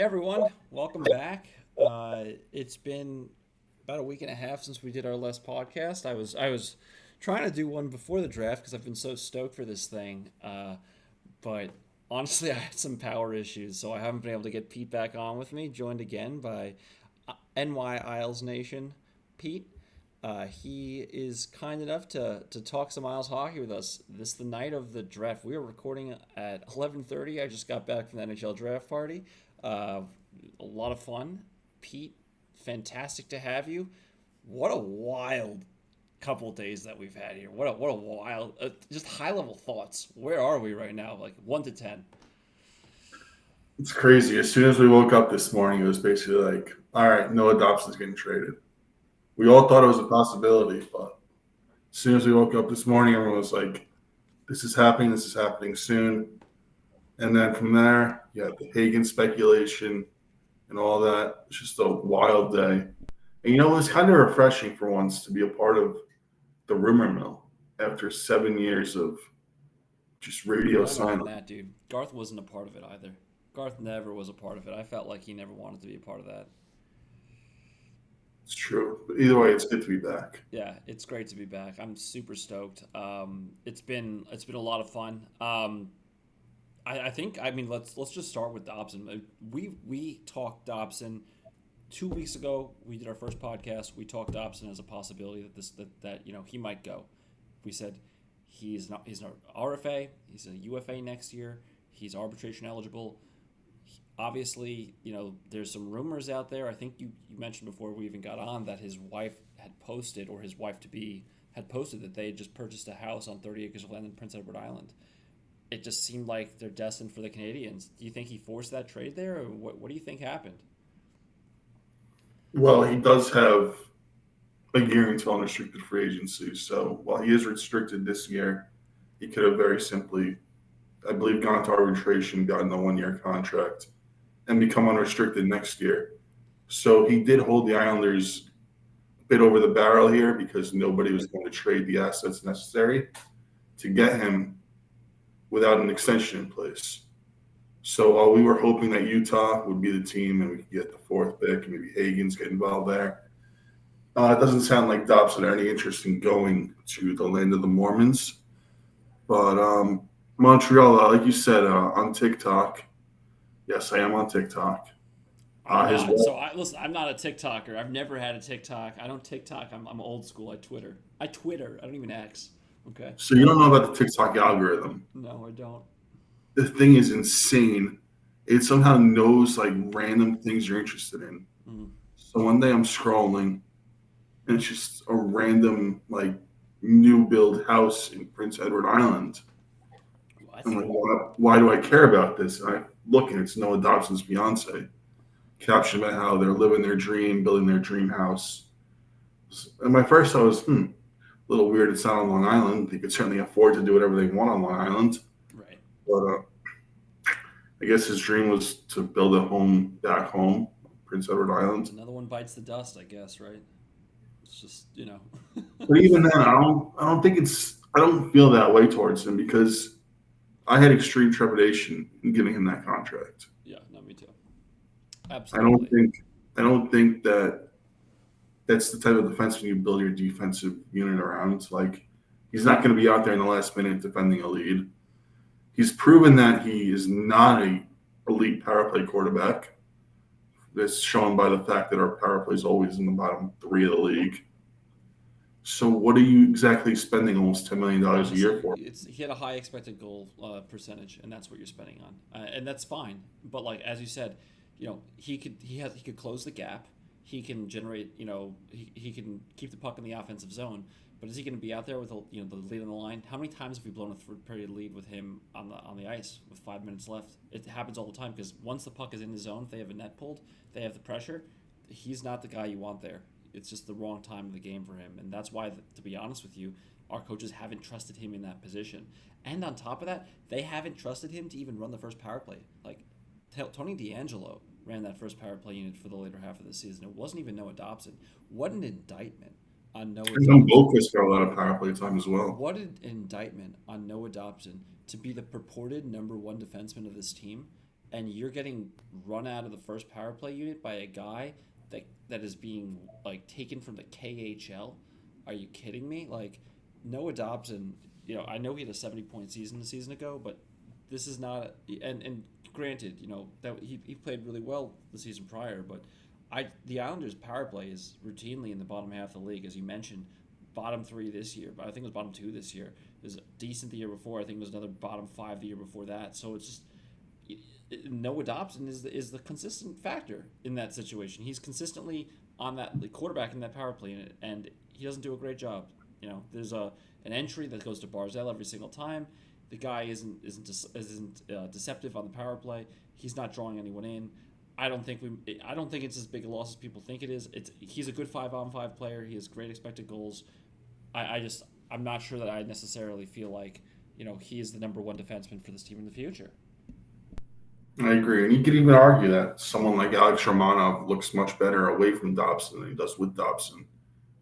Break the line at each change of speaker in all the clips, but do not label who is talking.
everyone, welcome back. It's been about a week and a half since we did our last podcast. I was trying to do one before the draft because I've been so stoked for this thing, but honestly, I had some power issues, so I haven't been able to get Pete back on with me. Joined again by NY Isles Nation, Pete. He is kind enough to talk some Isles hockey with us. This is the night of the draft. We are recording at 11:30. I just got back from the NHL draft party. Uh, a lot of fun. Pete, fantastic to have you. What a wild couple days that we've had here. What a wild, just high level thoughts. Where are we right now? Like 1 to 10.
It's crazy. As soon as we woke up this morning, it was basically like, all right, Noah Dobson's getting traded. We all thought it was a possibility, but as soon as we woke up this morning, everyone was like, this is happening soon. And then from there, you had the Hagen speculation and all that. It's just a wild day. And it was kind of refreshing for once to be a part of the rumor mill after 7 years of just radio
Not even
silence.
that, dude. Garth wasn't a part of it either. Garth never was a part of it. I felt like he never wanted to be a part of that.
It's true. But either way, it's good to be back.
Yeah, it's great to be back. I'm super stoked. It's been a lot of fun. I think let's just start with Dobson. We talked Dobson 2 weeks ago. We did our first podcast. We talked Dobson as a possibility that he might go. We said he's an RFA. He's a UFA next year. He's arbitration eligible. Obviously, there's some rumors out there. I think you mentioned before we even got on that his wife had posted, or his wife to be had posted, that they had just purchased a house on 30 acres of land in Prince Edward Island. It just seemed like they're destined for the Canadians. Do you think he forced that trade there, or what do you think happened?
Well, he does have a year until unrestricted free agency. So while he is restricted this year, he could have very simply, I believe, gone to arbitration, gotten a 1 year contract, and become unrestricted next year. So he did hold the Islanders a bit over the barrel here because nobody was going to trade the assets necessary to get him without an extension in place. So while we were hoping that Utah would be the team and we could get the fourth pick and maybe Hagens get involved there, it doesn't sound like Dobson had any interest in going to the land of the Mormons. But Montreal, like you said, on TikTok, yes, I am on TikTok.
I'm
His
not.
wife,
So listen. I'm not a TikToker. I've never had a TikTok. I don't TikTok. I'm old school. I Twitter. I Twitter. I don't even X. Okay.
so you don't know about the TikTok algorithm.
No, I don't.
The thing is insane. It somehow knows like random things you're interested in.
Mm.
So one day I'm scrolling and it's just a random like new build house in Prince Edward Island.
What?
I'm like, why do I care about this? And I look and it's Noah Dobson's fiance. Caption about how they're living their dream, building their dream house. And my first thought was, a little weird. It's not on Long Island. They could certainly afford to do whatever they want on Long Island.
Right.
But I guess his dream was to build a home back home, Prince Edward Island.
Another one bites the dust, I guess. Right. It's just
But even then, I don't feel that way towards him because I had extreme trepidation in giving him that contract.
Yeah. No, me too.
I don't
Absolutely.
think I don't think that that's the type of defenseman you build your defensive unit around. Like he's not going to be out there in the last minute defending a lead. He's proven that he is not a elite power play quarterback. That's shown by the fact that our power play is always in the bottom three of the league. So what are you exactly spending almost $10 million a year
Honestly,
for?
he had a high expected goal percentage, and that's what you're spending on, and that's fine. But like as you said, he could close the gap. He can generate. He can keep the puck in the offensive zone. But is he going to be out there with the lead on the line? How many times have we blown a third period lead with him on the ice with 5 minutes left? It happens all the time because once the puck is in the zone, if they have a net pulled, they have the pressure. He's not the guy you want there. It's just the wrong time of the game for him, and that's why, to be honest with you, our coaches haven't trusted him in that position. And on top of that, they haven't trusted him to even run the first power play. Like Tony D'Angelo ran that first power play unit for the later half of the season. It wasn't even Noah Dobson. What an indictment on Noah
And then
Dobson.
Boquist got a lot of power play time as well.
What an indictment on Noah Dobson to be the purported number one defenseman of this team and you're getting run out of the first power play unit by a guy that is being like taken from the KHL. Are you kidding me? Like Noah Dobson, I know he had a 70-point season a season ago, but this is not and granted, that he played really well the season prior, but the Islanders power play is routinely in the bottom half of the league, as you mentioned. Bottom 3 this year, but I think it was bottom 2 this year. It was decent the year before. I think it was another bottom 5 the year before that. So it's just Noah Dobson is the consistent factor in that situation. He's consistently on that the quarterback in that power play, and he doesn't do a great job. There's an entry that goes to Barzell every single time. The guy isn't deceptive on the power play. He's not drawing anyone in. I don't think it's as big a loss as people think it is. He's a good 5-on-5 player. He has great expected goals. I'm not sure that I necessarily feel like he is the number one defenseman for this team in the future.
I agree, and you could even argue that someone like Alex Romanov looks much better away from Dobson than he does with Dobson.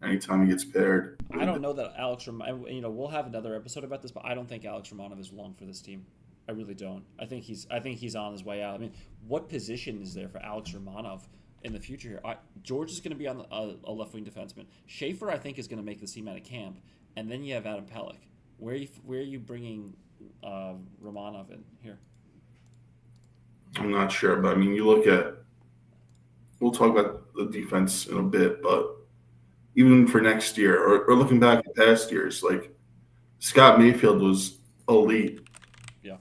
Anytime he gets paired,
I don't know that Alex Romanov. We'll have another episode about this, but I don't think Alex Romanov is long for this team. I really don't. I think he's on his way out. I mean, what position is there for Alex Romanov in the future here? George is going to be on a left wing defenseman. Schaefer, I think, is going to make the team out of camp, and then you have Adam Pelech. Where are you bringing Romanov in here?
I'm not sure, but I mean, you look at. We'll talk about the defense in a bit, but even for next year, or looking back at past years, like Scott Mayfield was elite.
Yeah.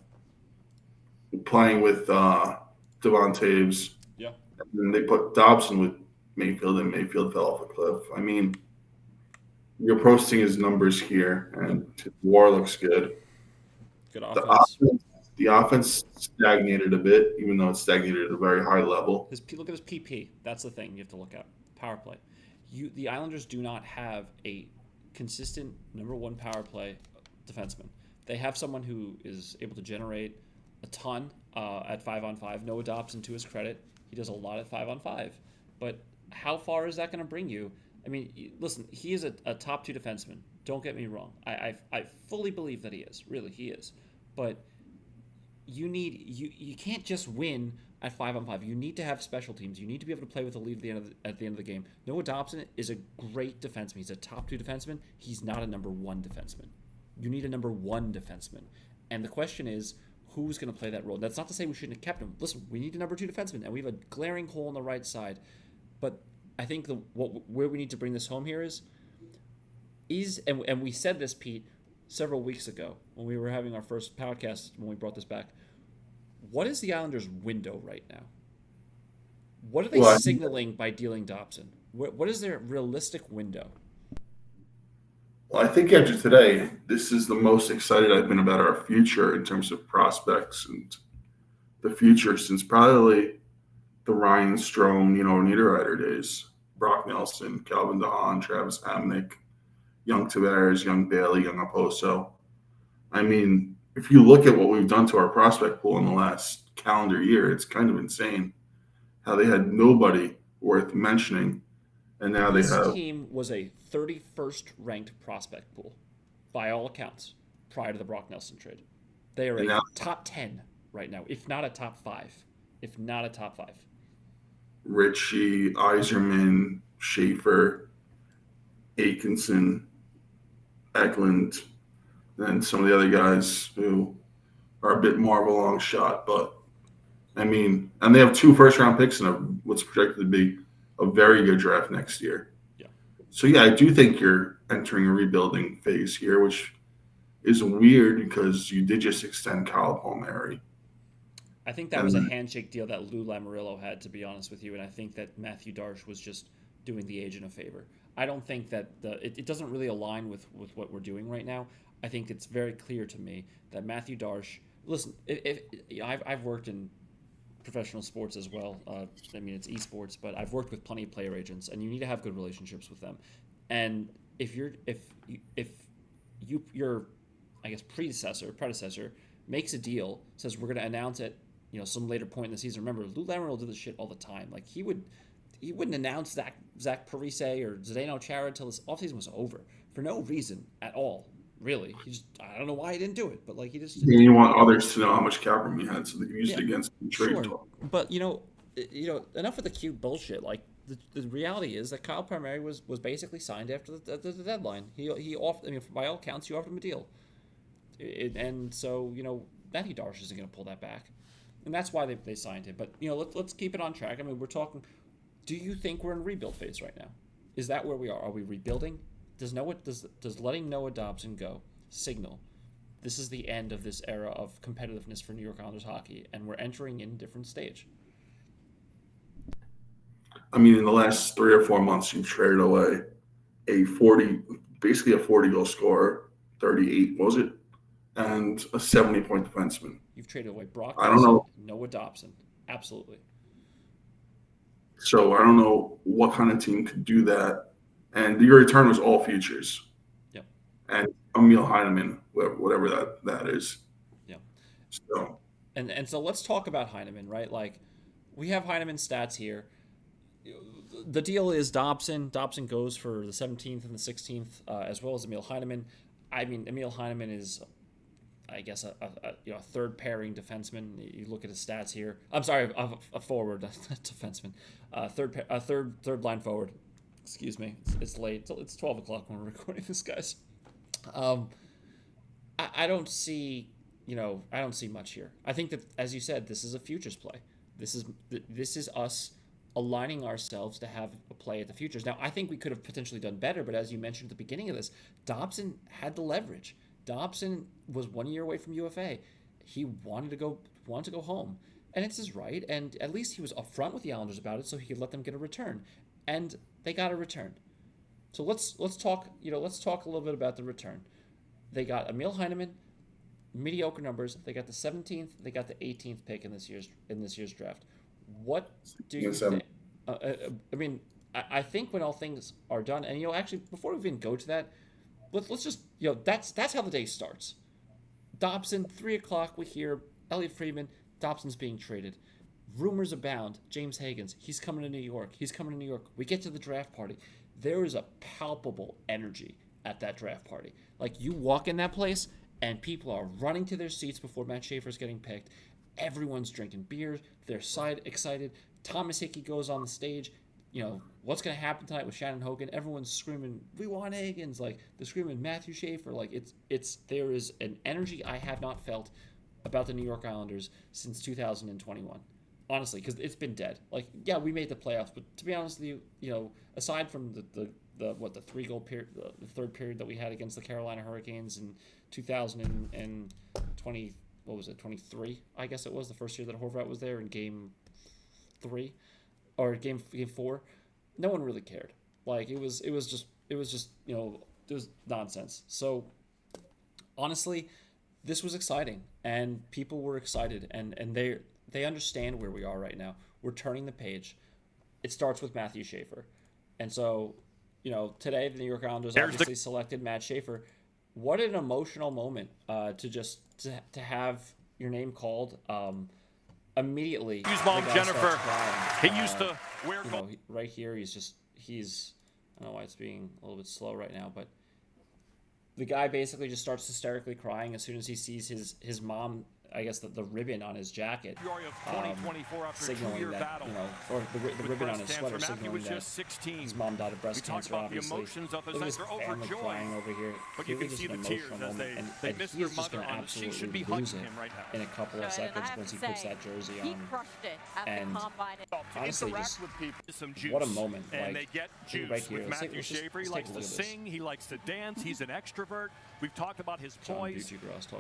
Playing with Devon Taves.
Yeah.
And then they put Dobson with Mayfield, and Mayfield fell off a cliff. I mean, you're posting his numbers here, and his WAR looks good.
Good offense.
The offense stagnated a bit, even though it stagnated at a very high level.
Look at his PP. That's the thing you have to look at. Power play. The Islanders do not have a consistent number one power play defenseman. They have someone who is able to generate a ton at 5-on-5. Noah Dobson, to his credit, he does a lot at 5-on-5. But how far is that going to bring you? I mean, listen, he is a top 2 defenseman. Don't get me wrong. I fully believe that he is. Really, he is. But you can't just win at 5-on-5. You need to have special teams. You need to be able to play with a lead at the end of the game. Noah Dobson is a great defenseman. He's a top 2 defenseman. He's not a number 1 defenseman. You need a number 1 defenseman. And the question is, who's going to play that role? That's not to say we shouldn't have kept him. Listen, we need a number 2 defenseman, and we have a glaring hole on the right side. But I think where we need to bring this home here is and we said this, Pete, several weeks ago when we were having our first podcast when we brought this back. What is the Islanders' window right now? What are they signaling by dealing Dobson? What is their realistic window?
Well, I think after today, this is the most excited I've been about our future in terms of prospects and the future since probably the Ryan Strome, Niederreiter days. Brock Nelson, Calvin DeHaan, Travis Hamnick, young Tavares, young Bailey, young Oposo. I mean, if you look at what we've done to our prospect pool in the last calendar year, it's kind of insane how they had nobody worth mentioning, and now they have.
This team was a 31st ranked prospect pool, by all accounts, prior to the Brock Nelson trade. They are a top 10 right now, if not a top 5. If not a top 5.
Ritchie, Yzerman, Schaefer, Aitcheson, Eklund, and some of the other guys who are a bit more of a long shot. But, I mean, and they have 2 first-round picks and what's projected to be a very good draft next year.
Yeah.
So, yeah, I do think you're entering a rebuilding phase here, which is weird because you did just extend Kyle Palmieri.
I think that was a handshake deal that Lou Lamoriello had, to be honest with you, and I think that Mathieu Darche was just doing the agent a favor. I don't think that it doesn't really align with what we're doing right now. I think it's very clear to me that Mathieu Darche. Listen, I've worked in professional sports as well. I mean, it's esports, but I've worked with plenty of player agents, and you need to have good relationships with them. And if your I guess predecessor makes a deal, says we're going to announce it, some later point in the season. Remember, Lou Lamoriello did this shit all the time. Like he wouldn't announce Zach Parise or Zdeno Chara until this offseason was over for no reason at all. really. I don't know why he didn't do it, but like he just
Then you want others to know how much cap room he had, so they can use
yeah,
it against the trade
sure.
talk.
But enough of the cute bullshit. Like the reality is that Kyle Palmieri was basically signed after the deadline. He offered. I mean, by all counts, you offered him a deal, and so Matthew Darche isn't going to pull that back, and that's why they signed him. But let's keep it on track. I mean, we're talking. Do you think we're in rebuild phase right now? Is that where we are? Are we rebuilding? Does letting Noah Dobson go signal this is the end of this era of competitiveness for New York Islanders hockey, and we're entering in a different stage?
I mean, in the last 3 or 4 months, you've traded away basically a 40-goal scorer, 38 was it, and a 70-point defenseman.
You've traded away Brock
I don't know.
Noah Dobson, absolutely.
So I don't know what kind of team could do that. And your return was all futures.
Yep.
And Emil Heineman, whatever that is.
Yep.
So.
And so let's talk about Heineman, right? Like, we have Heineman's stats here. The deal is Dobson. Dobson goes for the 17th and the 16th, as well as Emil Heineman. I mean, Emil Heineman is, I guess, a third pairing defenseman. You look at his stats here. I'm sorry, a forward defenseman, third line forward. Excuse me. It's late. It's 12 o'clock when we're recording this, guys. I don't see, I don't see much here. I think that, as you said, this is a futures play. This is us aligning ourselves to have a play at the futures. Now, I think we could have potentially done better, but as you mentioned at the beginning of this, Dobson had the leverage. Dobson was 1 year away from UFA. He wanted to go home, and it's his right. And at least he was upfront with the Islanders about it, so he could let them get a return, and they got a return. So let's talk. Let's talk a little bit about the return. They got Emil Heineman, mediocre numbers. They got the 17th. They got the 18th pick in this year's draft. What do you think? I mean, I think when all things are done, and actually before we even go to that, let's just that's how the day starts. Dobson, 3:00. We hear Elliot Friedman. Dobson's being traded. Rumors abound. James Hagens, he's coming to New York. We get to the draft party. There is a palpable energy at that draft party. Like, you walk in that place and people are running to their seats before Matt Schaefer's getting picked. Everyone's drinking beers. They're excited. Thomas Hickey goes on the stage. What's going to happen tonight with Shannon Hogan? Everyone's screaming, "We want Hagens!" Like, they're screaming Mathieu Schaefer. Like, there is an energy I have not felt about the New York Islanders since 2021. Honestly, because it's been dead. Like, yeah, we made the playoffs, but to be honest with you, aside from the 3-goal period, the third period that we had against the Carolina Hurricanes in 2020, what was it, 23? I guess it was the first year that Horvat was there in Game 3 or Game 4. No one really cared. Like, it was just it was nonsense. So honestly, this was exciting, and people were excited, and they understand where we are right now. We're turning the page. It starts with Mathieu Schaefer. And so, today the New York Islanders obviously selected Matt Schaefer. What an emotional moment to have your name called immediately.
His mom, Jennifer, he used to wear
right here, he's I don't know why it's being a little bit slow right now, but the guy basically just starts hysterically crying as soon as he sees his mom, I guess, the ribbon on his jacket, signaling that, or the ribbon on his sweater signaling that his mom died of breast cancer, obviously. Look at his family crying over here. Really just an emotional moment, and he is just going to absolutely lose it in a couple of seconds once he puts that jersey on. And honestly, just what a moment. Like, right here, let's take a look at this.
He likes to dance. He's an extrovert. We've talked about his poise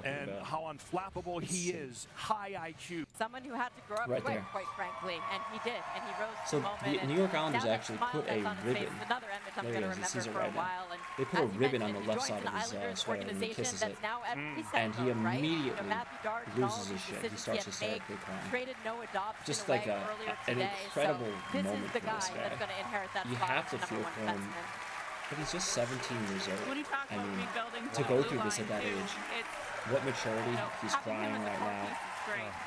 and how unflappable he is. High IQ.
Someone who had to grow up quick, quite frankly, and he did, and he rose to
so
the moment.
The New York Islanders actually put a ribbon. There he is. He sees it right now. They put a ribbon on the left side of his sweater, and he kisses it. And he immediately loses his shit. He starts hysterically crying. Just like an incredible moment for this guy. You have to feel for him. But he's just 17 years old. I mean, to go through this at that age, what maturity. He's crying right now.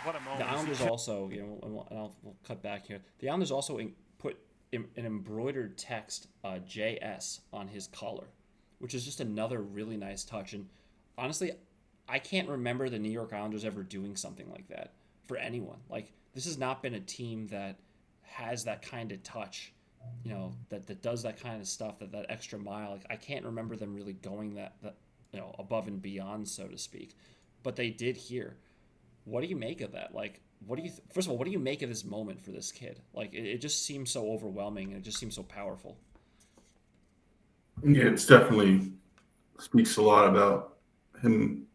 What a moment.
The Islanders also, we'll cut back here. The Islanders also put an embroidered text, JS, on his collar, which is just another really nice touch. And honestly, I can't remember the New York Islanders ever doing something like that for anyone. Like, this has not been a team that has that kind of touch, that does that kind of stuff, that extra mile. Like, I can't remember them really going that above and beyond, so to speak. But they did here. What do you make of that? Like, first of all, what do you make of this moment for this kid? Like, it just seems so overwhelming, and it just seems so powerful.
Yeah, it's definitely speaks a lot about him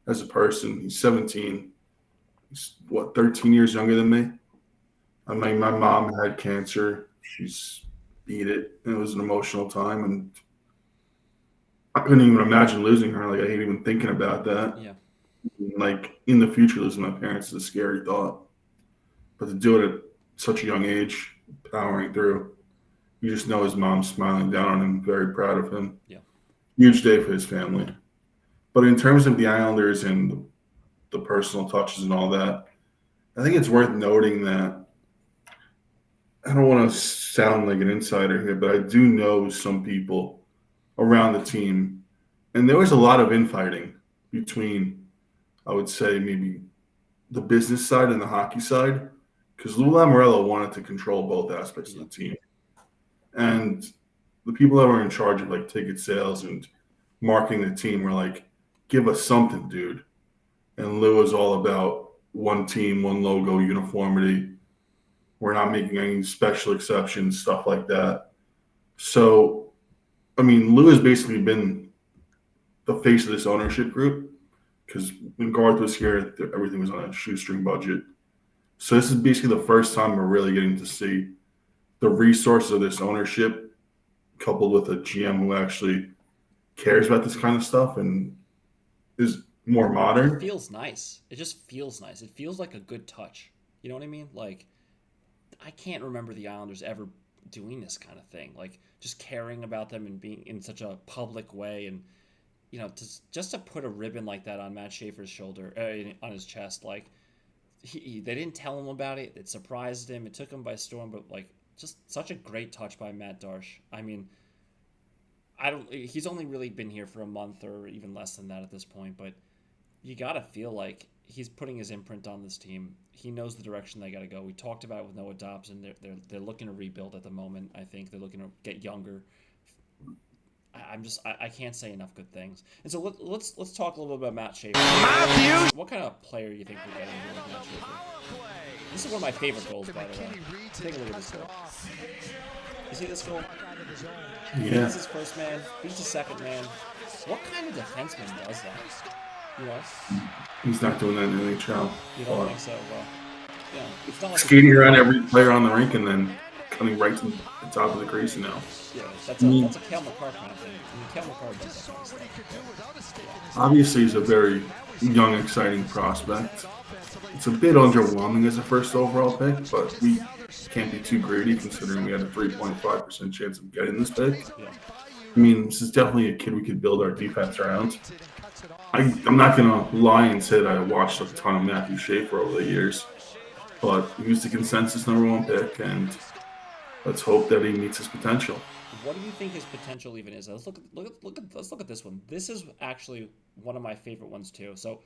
as a person. He's 17. He's 13 years younger than me. I mean, my mom had cancer. She's beat it. And it was an emotional time, and I couldn't even imagine losing her. Like, I hate even thinking about that.
Yeah.
Like, in the future, losing my parents is a scary thought. But to do it at such a young age, powering through, you just know his mom's smiling down on him, very proud of him.
Yeah.
Huge day for his family. But in terms of the Islanders and the personal touches and all that, I think it's worth noting that I don't want to sound like an insider here, but I do know some people around the team, and there was a lot of infighting between, I would say, maybe the business side and the hockey side, because Lou Lamoriello wanted to control both aspects of the team. And the people that were in charge of like ticket sales and marketing the team were like, give us something, dude. And Lou was all about one team, one logo, uniformity. We're not making any special exceptions, stuff like that. So, I mean, Lou has basically been the face of this ownership group because when Garth was here, everything was on a shoestring budget. So this is basically the first time we're really getting to see the resources of this ownership coupled with a GM who actually cares about this kind of stuff and is more modern.
It feels nice. It just feels nice. It feels like a good touch. You know what I mean? Like, I can't remember the Islanders ever doing this kind of thing. Like, just caring about them and being in such a public way. And, just to put a ribbon like that on Matt Schaefer's shoulder, on his chest, like, they didn't tell him about it. It surprised him. It took him by storm. But, like, just such a great touch by Matt Darche. I mean, he's only really been here for a month or even less than that at this point, but you got to feel like he's putting his imprint on this team. He knows the direction they got to go. We talked about it with Noah Dobson. They're looking to rebuild at the moment. I think they're looking to get younger. I can't say enough good things. And so let's talk a little bit about Matt Schaefer. Mathieu, what kind of player do you think we're getting here with Matt Schaefer? This is one of my favorite goals, by the way. Take a look at this goal. You see this goal?
Yeah.
He beats his first man, beats his second man. What kind of defenseman does that?
He's not doing that in the NHL.
You don't think so? Well, it's not like
skating around every player on the rink and then coming right to the top of the crease now.
Yeah, that's a Cale Makar kind of thing. I mean, Cale Makar does that kind of stuff.
Obviously, he's a very young, exciting prospect. It's a bit underwhelming as a first overall pick, but we can't be too greedy considering we had a 3.5% chance of getting this pick.
Yeah.
I mean, this is definitely a kid we could build our defense around. I'm not going to lie and say that I watched a ton of Matthew Schaefer over the years, but he was the consensus #1 pick, and let's hope that he meets his potential.
What do you think his potential even is? Let's look at this one. This is actually one of my favorite ones too. So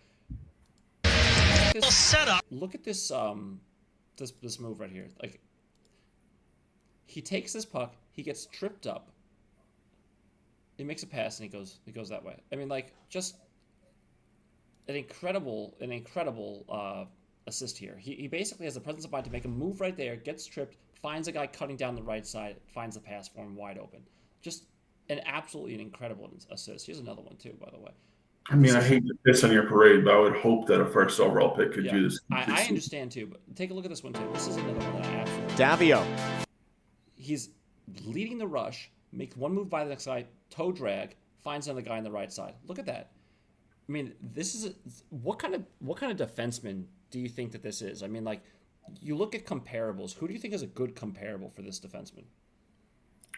look at this this move right here. Like, he takes this puck, he gets tripped up, he makes a pass, and he goes that way. I mean, like, just an incredible assist here. He basically has the presence of mind to make a move right there, gets tripped, finds a guy cutting down the right side, finds the pass for him wide open. Just an incredible assist. Here's another one too, by the way.
I mean, I hate to piss on your parade, but I would hope that a first overall pick could do this.
I understand too, but take a look at this one too. This is another one that I absolutely.
Davio.
He's leading the rush, makes one move by the next guy, toe drag, finds another guy on the right side. Look at that. I mean, this is what kind of defenseman do you think that this is? I mean, like, you look at comparables. Who do you think is a good comparable for this defenseman?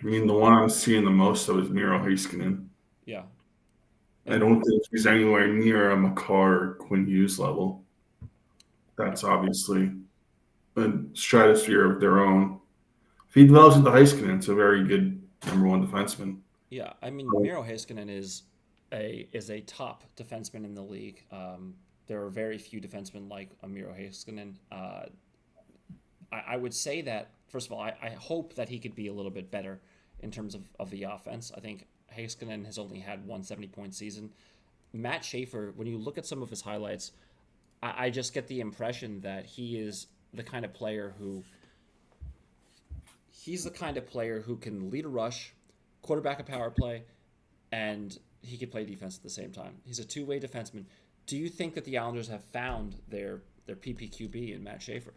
I mean, the one I'm seeing the most of is Miro Heiskanen.
Yeah.
I don't think he's anywhere near a Makar or Quinn Hughes level. That's obviously a stratosphere of their own. If he develops into Heiskanen, it's a very good #1 defenseman.
Yeah, I mean, Miro Heiskanen is a top defenseman in the league. There are very few defensemen like Miro Heiskanen. I would say that, first of all, I hope that he could be a little bit better in terms of the offense. I think Heiskanen has only had one 70-point season. Matt Schaefer, when you look at some of his highlights, I just get the impression that he is the kind of player who can lead a rush, quarterback a power play, and he can play defense at the same time. He's a two-way defenseman. Do you think that the Islanders have found their PPQB in Matt Schaefer?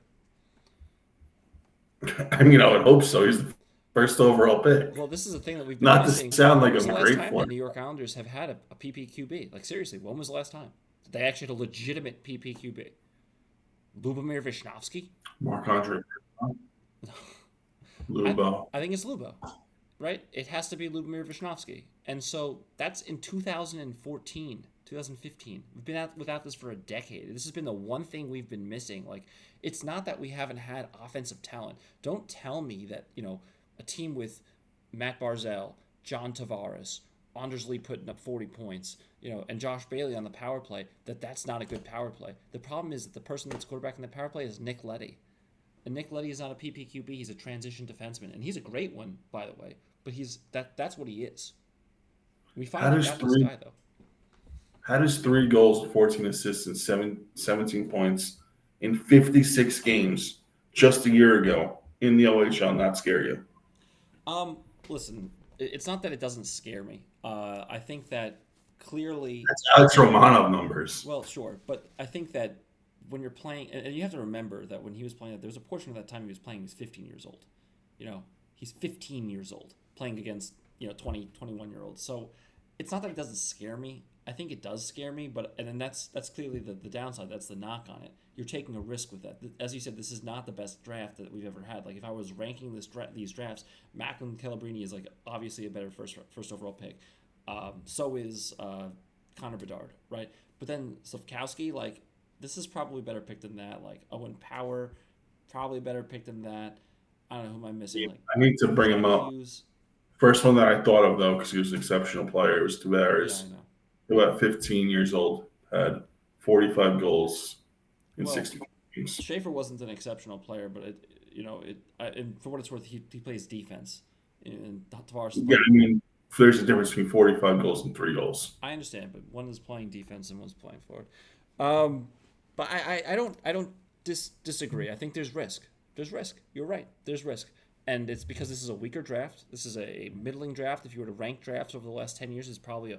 I mean, I would hope so. He's the first overall pick.
Well, this is the thing that we've been
not
missing.
to sound like
I'm
great
time
for
the New York Islanders have had a PPQB. Like, seriously, when was the last time they actually had a legitimate PPQB? Lubomir Vishnevsky?
Marc-Andre Lubo.
I think it's Lubo, right? It has to be Lubomir Vishnevsky. And so that's in 2014, 2015. We've been without this for a decade. This has been the one thing we've been missing. Like, it's not that we haven't had offensive talent. Don't tell me that, a team with Matt Barzal, John Tavares, Anders Lee putting up 40 points, and Josh Bailey on the power play, that's not a good power play. The problem is that the person that's quarterbacking the power play is Nick Leddy. And Nick Leddy is not a PPQB. He's a transition defenseman. And he's a great one, by the way. But that's what he is. We finally got this guy, though.
How does 3 goals, 14 assists, and 17 points in 56 games just a year ago in the OHL not scare you?
Listen, it's not that it doesn't scare me. I think that clearly...
That's Alex Romanov numbers.
Well, sure. But I think that when you're playing... And you have to remember that when he was playing, there was a portion of that time he was playing, he was 15 years old. He's 15 years old playing against, 20, 21-year-olds. So it's not that it doesn't scare me. I think it does scare me, and then that's clearly the downside. That's the knock on it. You're taking a risk with that. As you said, this is not the best draft that we've ever had. Like, if I was ranking these drafts, Macklin Calabrini is, like, obviously a better first overall pick. So is Connor Bedard, right? But then Slafkowski, like, this is probably a better pick than that. Like, Owen Power, probably a better pick than that. I don't know who am I missing. Like,
I need to bring him up. First one that I thought of, though, because he was an exceptional player, was Tavares.
Yeah, I know.
About 15 years old, had 45 goals in 60 games.
Schaefer wasn't an exceptional player, but and for what it's worth, he plays defense. And Tavares.
Yeah, I mean, there's a difference between 45 goals and 3 goals.
I understand, but one is playing defense and one's playing forward. But I don't disagree. I think there's risk. There's risk. You're right. There's risk. And it's because this is a weaker draft. This is a middling draft. If you were to rank drafts over the last 10 years, it's probably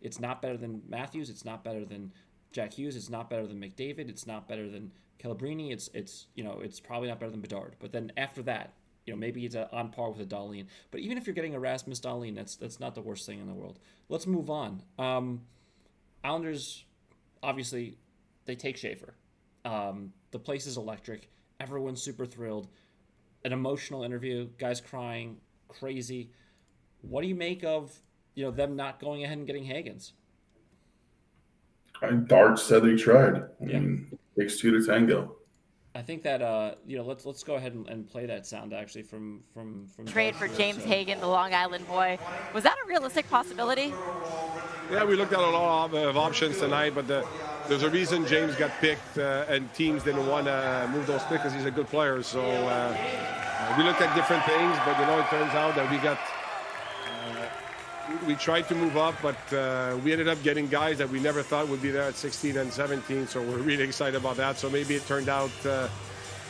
it's not better than Matthews. It's not better than Jack Hughes. It's not better than McDavid. It's not better than Calabrini. It's probably not better than Bedard. But then after that, maybe it's on par with a Dahlin. But even if you're getting a Rasmus Dahlin, that's not the worst thing in the world. Let's move on. Islanders, obviously, they take Schaefer. The place is electric. Everyone's super thrilled. An emotional interview, guys crying, crazy. What do you make of them not going ahead and getting Hagens?
Darche said they tried. I mean, it takes 2 to tango.
I think that let's go ahead and play that sound actually from
trade for James Hagens, the Long Island boy. Was that a realistic possibility?
Yeah, we looked at a lot of options tonight, but there's a reason James got picked, and teams didn't want to move those picks because he's a good player. So we looked at different things, but it turns out that we tried to move up, but we ended up getting guys that we never thought would be there at 16 and 17. So we're really excited about that. So maybe it turned out to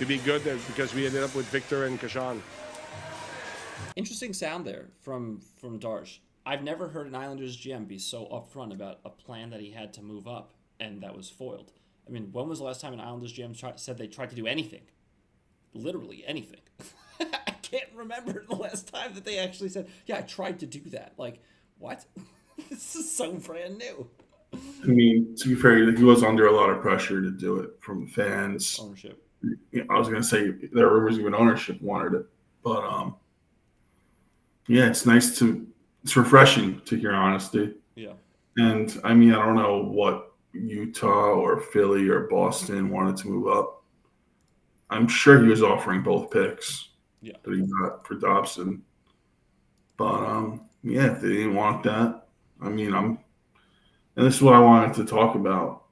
be good because we ended up with Victor and Kashawn.
Interesting sound there from Darche. I've never heard an Islanders GM be so upfront about a plan that he had to move up, and that was foiled. I mean, when was the last time an Islanders GM said they tried to do anything? Literally anything. I can't remember the last time that they actually said, yeah, I tried to do that. Like, what? This is so brand new.
I mean, to be fair, he was under a lot of pressure to do it from fans.
Ownership.
I was going to say, there are rumors even ownership wanted it. But, yeah, it's refreshing to hear honesty.
Yeah.
And, I mean, I don't know what Utah or Philly or Boston wanted to move up. I'm sure he was offering both picks that he got for Dobson. But, yeah, if they didn't want that, I mean, and this is what I wanted to talk about.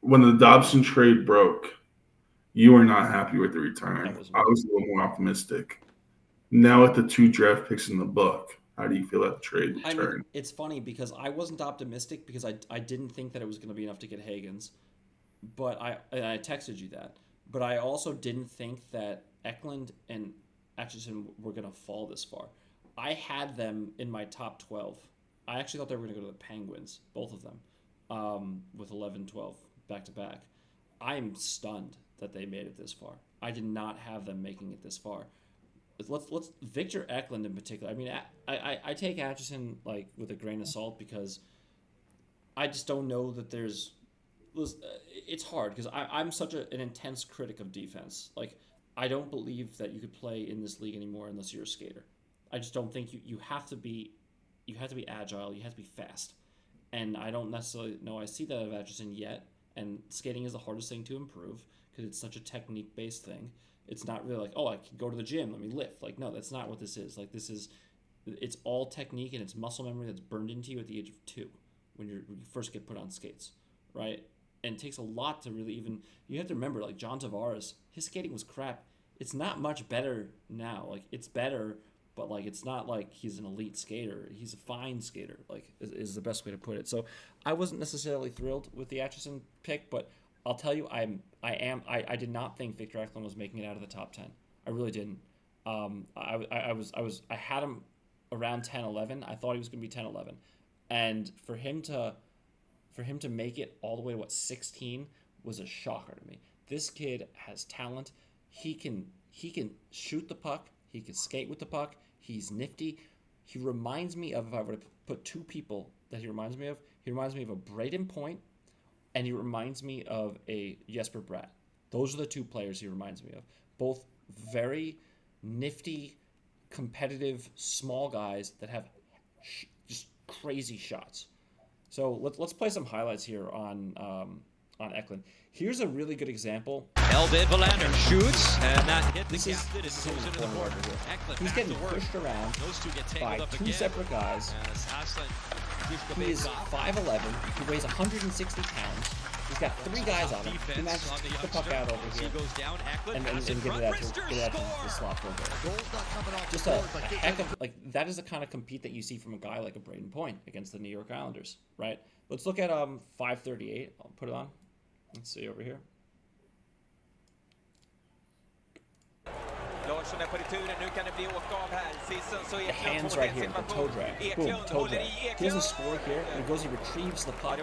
When the Dobson trade broke, you were not happy with the return. I was a little more optimistic. Now with the 2 draft picks in the book, how do you feel about the trade return?
I mean, it's funny because I wasn't optimistic because I didn't think that it was going to be enough to get Hagens, but I texted you that. But I also didn't think that Eklund and Aitcheson were going to fall this far. I had them in my top 12. I actually thought they were going to go to the Penguins, both of them, with 11-12 back-to-back. I am stunned that they made it this far. I did not have them making it this far. Let's Victor Eklund in particular. I mean, I take Aitcheson like with a grain of salt because I just don't know that there's. It's hard because I'm such an intense critic of defense. Like, I don't believe that you could play in this league anymore unless you're a skater. I just don't think you have to be. You have to be agile. You have to be fast, and I don't necessarily know I see that of Aitcheson yet. And skating is the hardest thing to improve because it's such a technique-based thing. It's not really like, oh, I can go to the gym, let me lift. Like, no, that's not what this is. Like, it's all technique and it's muscle memory that's burned into you at the age of 2 when you first get put on skates, right? And it takes a lot to really even. You have to remember, like John Tavares, his skating was crap. It's not much better now. Like, it's better, but like it's not like he's an elite skater. He's a fine skater. Like, is the best way to put it. So I wasn't necessarily thrilled with the Aitcheson pick, but I'll tell you, I did not think Victor Eklund was making it out of the top 10. I really didn't. I had him around 10-11. I thought he was going to be 10-11, and for him to make it all the way to 16 was a shocker to me. This kid has talent. He can shoot the puck. He can skate with the puck. He's nifty. He reminds me of, if I were to put 2 people that he reminds me of a Braden Point, and he reminds me of a Jesper Bratt. Those are the 2 players he reminds me of. Both very nifty, competitive, small guys that have just crazy shots. So let's play some highlights here on Eklund. Here's a really good example.
Elvin Belander shoots, and that hit the captain.
This is in the corner over here. He's getting pushed around by 2 separate guys. He is 5'11". He weighs 160 pounds. He's got 3 guys on him. He manages to kick the puck out over here and get it out to the slot for a goal. Just a heck of, like, that is the kind of compete that you see from a guy like a Braden Point against the New York Islanders, right? Let's look at 538. I'll put it on. Let's see over here. The hands right here, the toe drag. Boom, toe drag. He doesn't score here. He goes, he retrieves the puck.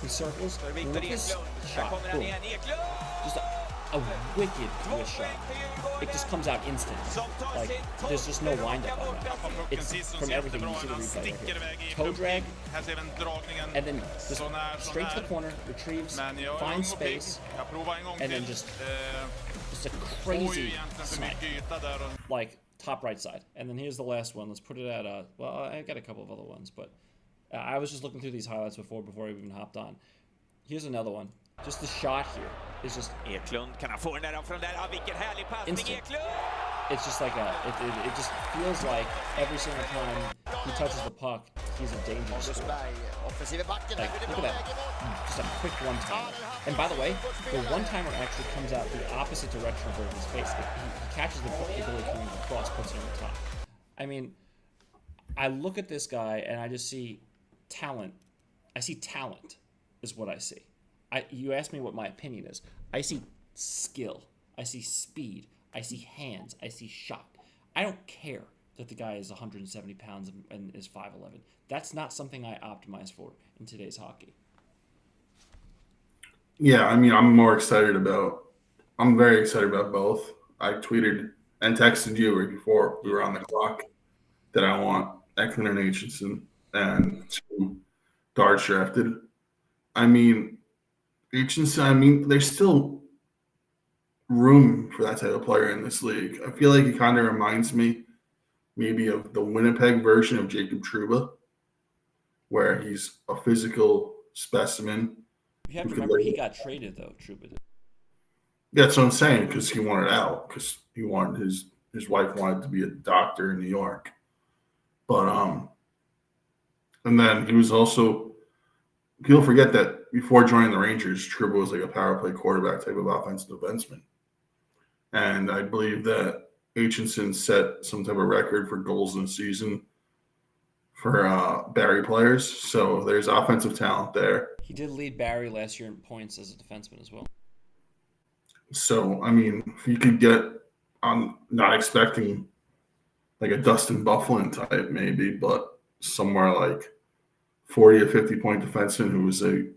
He circles. Look at this shot. Boom. Just a wicked twist shot. It just comes out instantly. Like, there's just no wind-up on that. It's from everything. You see the replay right here. Toe drag, and then just straight to the corner, retrieves, finds space, and then just a crazy snipe. Like, top right side. And then here's the last one. Let's put it at, well, I got a couple of other ones, but I was just looking through these highlights before we even hopped on. Here's another one. Just the shot here is just
Eklund, kan han få den där från där? Vilken härlig passning Eklund!
It's just like it just feels like every single time he touches the puck, he's a danger scorer. Like, look at that. Just a quick one-timer. And by the way, the one-timer actually comes out the opposite direction of his face. He catches the goalie coming across, puts it on the top. I mean, I look at this guy and I just see talent. I see talent is what I see. You asked me what my opinion is. I see skill. I see speed. I see hands. I see shot. I don't care that the guy is 170 pounds and is 5'11". That's not something I optimize for in today's hockey.
Yeah, I mean, I'm very excited about both. I tweeted and texted you right before we were on the clock that I want Eklund and Aitcheson and 2 Darche drafted. I mean, Aitcheson, there's still room for that type of player in this league. I feel like he kind of reminds me maybe of the Winnipeg version of Jacob Trouba, where he's a physical specimen.
You have to remember he got traded, though, Trouba did.
That's what I'm saying, because he wanted out, because he wanted his wife wanted to be a doctor in New York. But And then he was also, people forget that before joining the Rangers, Trouba was like a power play quarterback type of offensive defenseman. And I believe that Aitcheson set some type of record for goals in a season for Barrie players. So there's offensive talent there.
He did lead Barrie last year in points as a defenseman as well.
So, I mean, if you could get, I'm not expecting like a Dustin Byfuglien type maybe, but somewhere like 40 to 50 point defenseman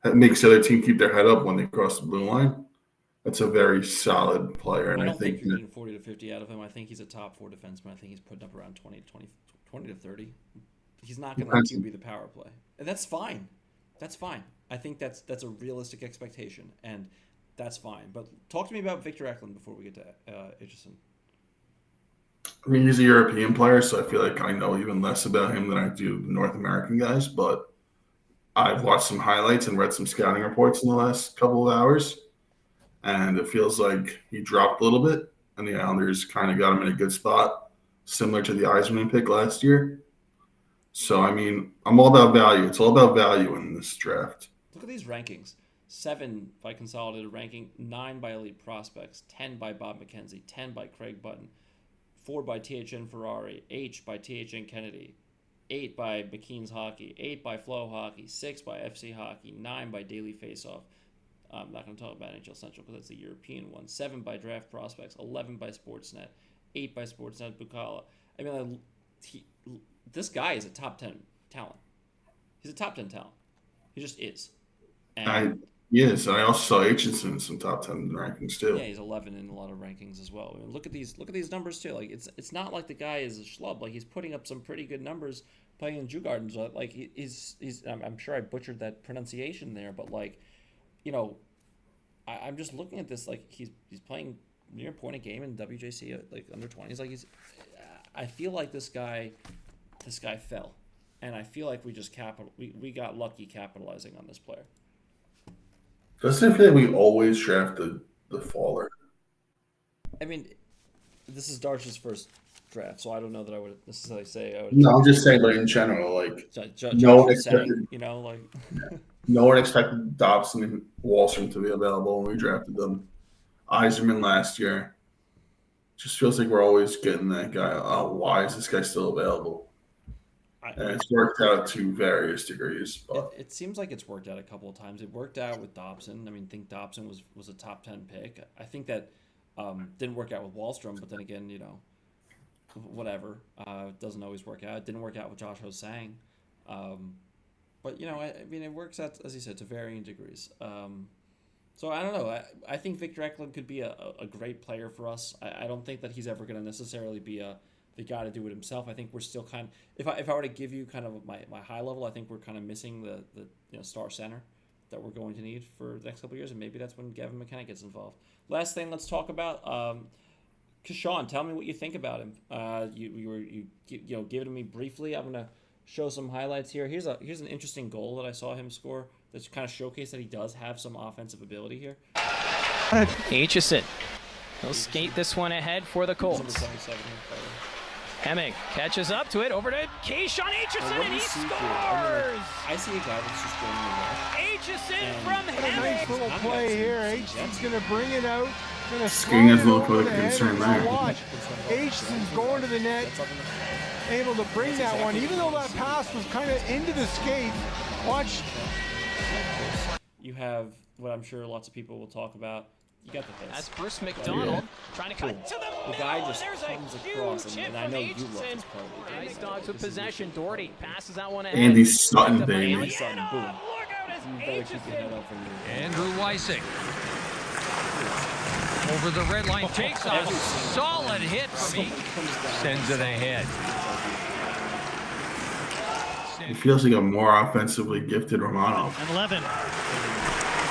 that makes the other team keep their head up when they cross the blue line. That's a very solid player. And
I don't think you're getting 40 to 50 out of him. I think he's a top 4 defenseman. I think he's putting up around 20 to 30. He's not going to be the power play. And that's fine. That's fine. I think that's a realistic expectation, and that's fine. But talk to me about Victor Eklund before we get to Aitcheson.
I mean, he's a European player, so I feel like I know even less about him than I do the North American guys. But I've watched some highlights and read some scouting reports in the last couple of hours, and it feels like he dropped a little bit, and the Islanders kind of got him in a good spot, similar to the Yzerman pick last year. So, I mean, I'm all about value. It's all about value in this draft.
Look at these rankings. 7 by consolidated ranking, 9 by elite prospects, 10 by Bob McKenzie, 10 by Craig Button, 4 by THN Ferrari, 8 by THN Kennedy, 8 by McKean's Hockey, 8 by Flow Hockey, 6 by FC Hockey, 9 by Daily Faceoff. I'm not going to talk about NHL Central because that's the European one. 7 by Draft Prospects, 11 by Sportsnet, 8 by Sportsnet Bukala. I mean, this guy is a top 10 talent. He's a top 10 talent. He just is.
Yes, I also saw Aitcheson in some top 10 rankings too.
Yeah, he's 11 in a lot of rankings as well. I mean, look at these numbers too. Like it's not like the guy is a schlub. Like he's putting up some pretty good numbers playing in Djurgården. Like he's I'm sure I butchered that pronunciation there, but like, you know, I'm just looking at this like he's playing near point a game in WJC like under 20s. Like I feel like this guy fell, and I feel like we got lucky capitalizing on this player.
Doesn't it feel like we always draft the faller?
I mean, this is Darche's first draft, so I don't know that I would necessarily say I would.
No, I'm just saying, like in general, like
no one expected, you know, like
no one expected Dobson and Wahlstrom to be available when we drafted them. Yzerman last year. Just feels like we're always getting that guy. Oh, why is this guy still available? And it's worked out to various degrees. But
it seems like it's worked out a couple of times. It worked out with Dobson. I mean, I think Dobson was a top 10 pick. I think that didn't work out with Wahlstrom, but then again, you know, whatever. It doesn't always work out. It didn't work out with Josh Ho-Sang. But, you know, I mean, it works out, as you said, to varying degrees. So I don't know. I think Victor Eklund could be a great player for us. I don't think that he's ever going to necessarily be the guy to do it himself. I think we're still kind of, if I were to give you kind of my high level, I think we're kind of missing the star center that we're going to need for the next couple of years, and maybe that's when Gavin McKenna gets involved. Last thing, let's talk about Kashawn. Tell me what you think about him. You give it to me briefly. I'm gonna show some highlights here. Here's an interesting goal that I saw him score. That's kind of showcased that he does have some offensive ability here.
Aitcheson. He'll skate this one ahead for the Colts. Hemming catches up to it, over to Kashawn Aitcheson, and he scores!
I see a guy that's just going to
Aitcheson from Hemming.
Nice little play here. Aitcheson's going to bring it out.
Skiing has a little bit of concern there.
Watch. Aitcheson's going to the net, able to bring that one, even though that pass was kind of into the skate. Watch.
You have what I'm sure lots of people will talk about. You got the face.
That's Bruce McDonald trying to cut to the
The guy just comes across, and I know you love this part.
Nice Dogs with possession. Doherty passes that one ahead.
Andy Sutton, baby.
Andy Sutton, boom.
Andrew Weissing. Over the red line, takes a solid hit from me. Sends it ahead.
He feels like a more offensively gifted Romanov.
And 11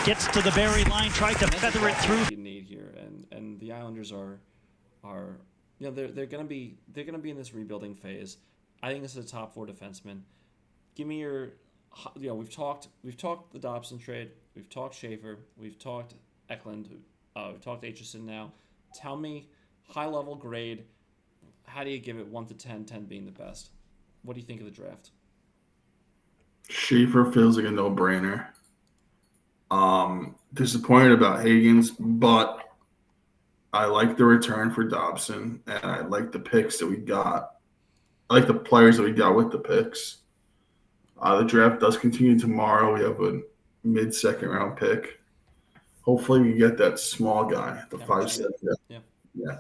gets to the Barrie line, tried to feather it through.
You need here, and the Islanders are you know they're gonna be in this rebuilding phase. I think this is a top 4 defenseman. Give me your, you know, we've talked the Dobson trade, we've talked Schaefer, we've talked Eklund, we've talked Aitcheson now. Tell me high level grade. How do you give it 1 to 10? 10 being the best. What do you think of the draft?
Schaefer feels like a no-brainer. Disappointed about Hagens, but I like the return for Dobson, and I like the picks that we got. I like the players that we got with the picks. The draft does continue tomorrow. We have a mid-second round pick. Hopefully, we get that small guy, the 5'7". Yeah.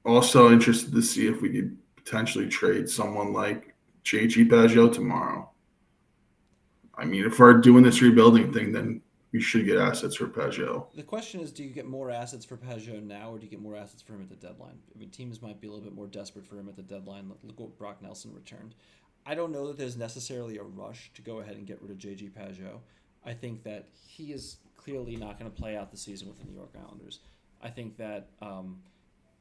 Also interested to see if we could potentially trade someone like JG Pageau tomorrow. I mean, if we're doing this rebuilding thing, then we should get assets for Pageau.
The question is, do you get more assets for Pageau now, or do you get more assets for him at the deadline? I mean, teams might be a little bit more desperate for him at the deadline. Look what Brock Nelson returned. I don't know that there's necessarily a rush to go ahead and get rid of JG Pageau. I think that he is clearly not going to play out the season with the New York Islanders. I think that,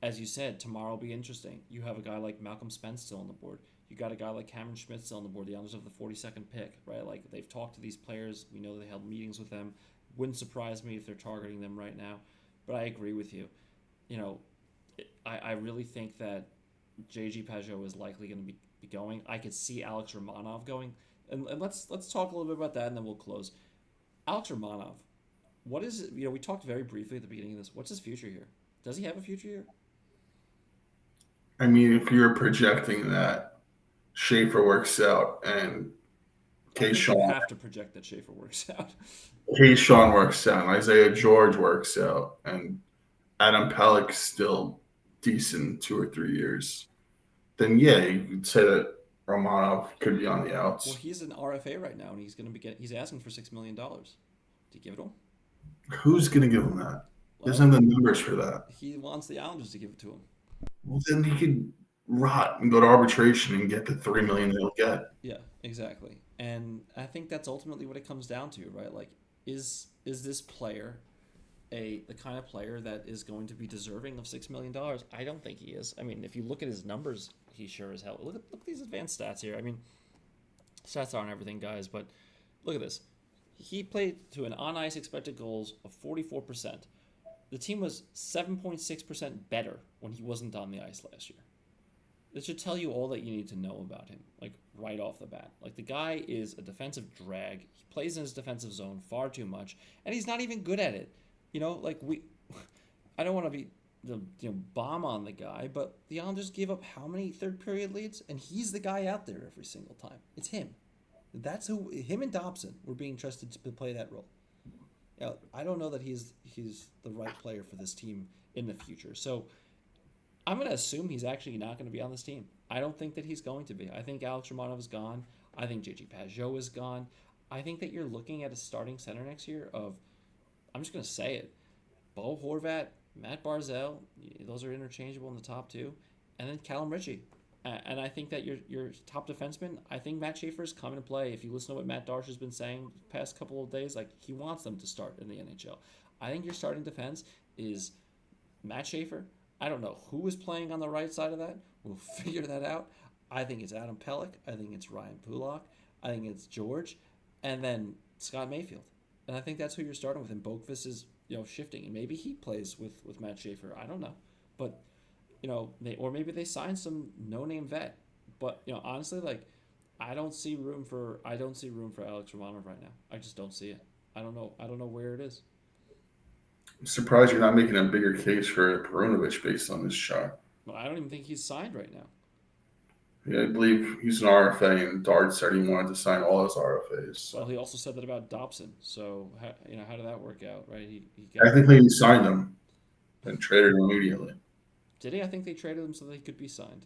as you said, tomorrow will be interesting. You have a guy like Malcolm Spence still on the board. You got a guy like Cameron Schmidt still on the board. The Islanders have the 42nd pick, right? Like, they've talked to these players. We know they held meetings with them. Wouldn't surprise me if they're targeting them right now. But I agree with you. You know, I really think that JG Pageau is likely going to be going. I could see Alex Romanov going. And let's talk a little bit about that, and then we'll close. Alex Romanov, what is it? You know, we talked very briefly at the beginning of this. What's his future here? Does he have a future here?
I mean, if you're projecting that Schaefer works out and
Kashawn, you have to project that Schaefer works out.
Kashawn works out, and Isaiah George works out, and Adam Pellick's still decent 2 or 3 years, then yeah, you could say that Romanov could be on the outs.
Well, he's an RFA right now, and he's going to be he's asking for $6 million. Do you give it to him?
Who's going to give him that? He doesn't have the numbers for that.
He wants the Islanders to give it to him.
Well, then he could rot and go to arbitration and get the $3 million they'll get.
Yeah, exactly. And I think that's ultimately what it comes down to, right? Like, is this player the kind of player that is going to be deserving of $6 million? I don't think he is. I mean, if you look at his numbers, he sure as hell. Look at these advanced stats here. I mean, stats aren't everything, guys, but look at this. He played to an on-ice expected goals of 44%. The team was 7.6% better when he wasn't on the ice last year. This should tell you all that you need to know about him, like, right off the bat. Like, the guy is a defensive drag. He plays in his defensive zone far too much, and he's not even good at it. You know, like, I don't want to be bomb on the guy, but the Islanders gave up how many third period leads, and he's the guy out there every single time. It's him. That's him and Dobson were being trusted to play that role. You know, I don't know that he's the right player for this team in the future. So I'm going to assume he's actually not going to be on this team. I don't think that he's going to be. I think Alex Romanov is gone. I think JG Pageau is gone. I think that you're looking at a starting center next year of, I'm just going to say it, Bo Horvat, Matt Barzal, those are interchangeable in the top two, and then Callum Ritchie. And I think that your top defenseman, I think Matt Schaefer is coming to play. If you listen to what Matt Darche has been saying the past couple of days, like, he wants them to start in the NHL. I think your starting defense is Matt Schaefer. I don't know who is playing on the right side of that. We'll figure that out. I think it's Adam Pellick. I think it's Ryan Pulock. I think it's George. And then Scott Mayfield. And I think that's who you're starting with. And Boqvist is, shifting. And maybe he plays with Matt Schaefer. I don't know. But, or maybe they sign some no-name vet. But, honestly, like, I don't see room for Alex Romanov right now. I just don't see it. I don't know where it is.
I'm surprised you're not making a bigger case for Perunovich based on this shot.
Well, I don't even think he's signed right now.
Yeah, I believe he's an RFA, and Darche said he wanted to sign all his RFAs. So.
Well, he also said that about Dobson. So, how did that work out, right?
Technically, he signed him and traded him immediately.
Did he? I think they traded him so that he could be signed.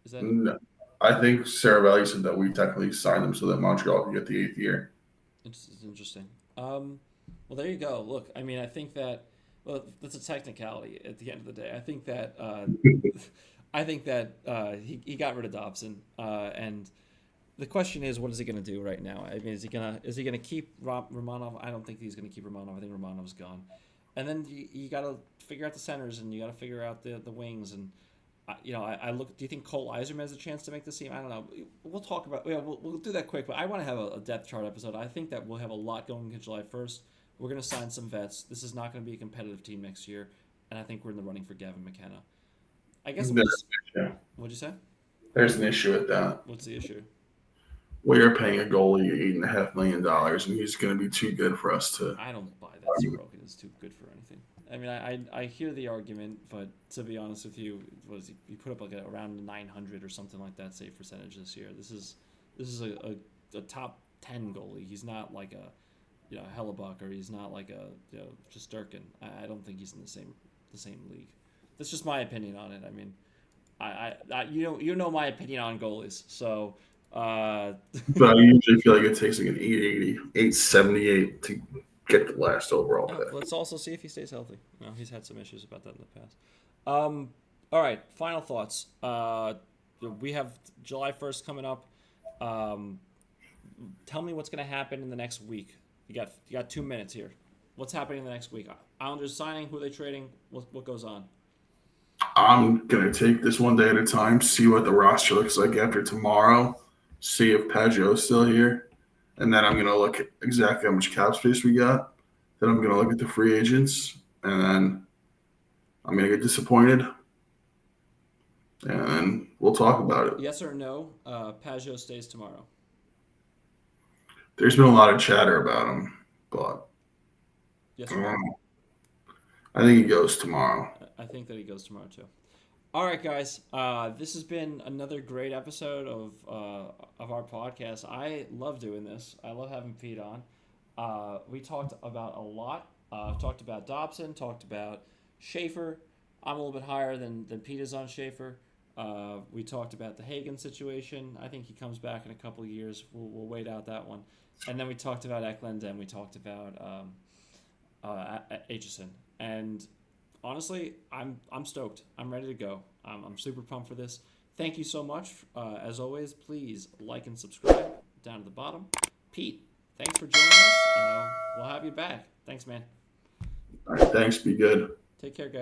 Is that?
No. I think Saravelli said that we technically signed him so that Montreal could get the 8th year.
It's interesting. Well, there you go. Look, I mean, I think that. Well, that's a technicality at the end of the day. I think that he got rid of Dobson, and the question is, what is he going to do right now? I mean, is he gonna keep Romanov? I don't think he's going to keep Romanov. I think Romanov's gone, and then you got to figure out the centers, and you got to figure out the wings, and I look. Do you think Cole Yzerman has a chance to make this team? I don't know. We'll talk about. Yeah, we'll do that quick, but I want to have a depth chart episode. I think that we'll have a lot going into July 1st. We're going to sign some vets. This is not going to be a competitive team next year, and I think we're in the running for Gavin McKenna. I guess. What'd you say?
There's an issue with that.
What's the issue?
We are paying a goalie $8.5 million, and he's going to be too good for us to.
I don't buy that Sorokin is too good for anything. I mean, I hear the argument, but to be honest with you, he put up like around 900 or something like that save percentage this year. This is a top 10 goalie. He's not like a Hellebuck, or he's not like a just Durkin. I don't think he's in the same league. That's just my opinion on it. I mean, I you know my opinion on goalies, so.
But I usually feel like it takes like an 880, 878 to get the last overall pick.
Let's also see if he stays healthy. No, he's had some issues about that in the past. All right, final thoughts. We have July 1st coming up. Tell me what's going to happen in the next week. You got 2 minutes here. What's happening in the next week? Islanders signing, who are they trading? What goes on?
I'm going to take this one day at a time, see what the roster looks like after tomorrow, see if Pageau's still here, and then I'm going to look at exactly how much cap space we got. Then I'm going to look at the free agents, and then I'm going to get disappointed, and then we'll talk about it.
Yes or no, Pageau stays tomorrow?
There's been a lot of chatter about him, but
yes or no?
I think he goes tomorrow.
I think that he goes tomorrow too. All right, guys. This has been another great episode of our podcast. I love doing this. I love having Pete on. We talked about a lot. Talked about Dobson. Talked about Schaefer. I'm a little bit higher than Pete is on Schaefer. We talked about the Hagens situation. I think he comes back in a couple of years. We'll wait out that one. And then we talked about Eklund, and we talked about Aitcheson. And honestly, I'm stoked. I'm ready to go. I'm super pumped for this. Thank you so much. As always, please like and subscribe down at the bottom. Pete, thanks for joining us. We'll have you back. Thanks, man.
All right, thanks. Be good.
Take care, guys.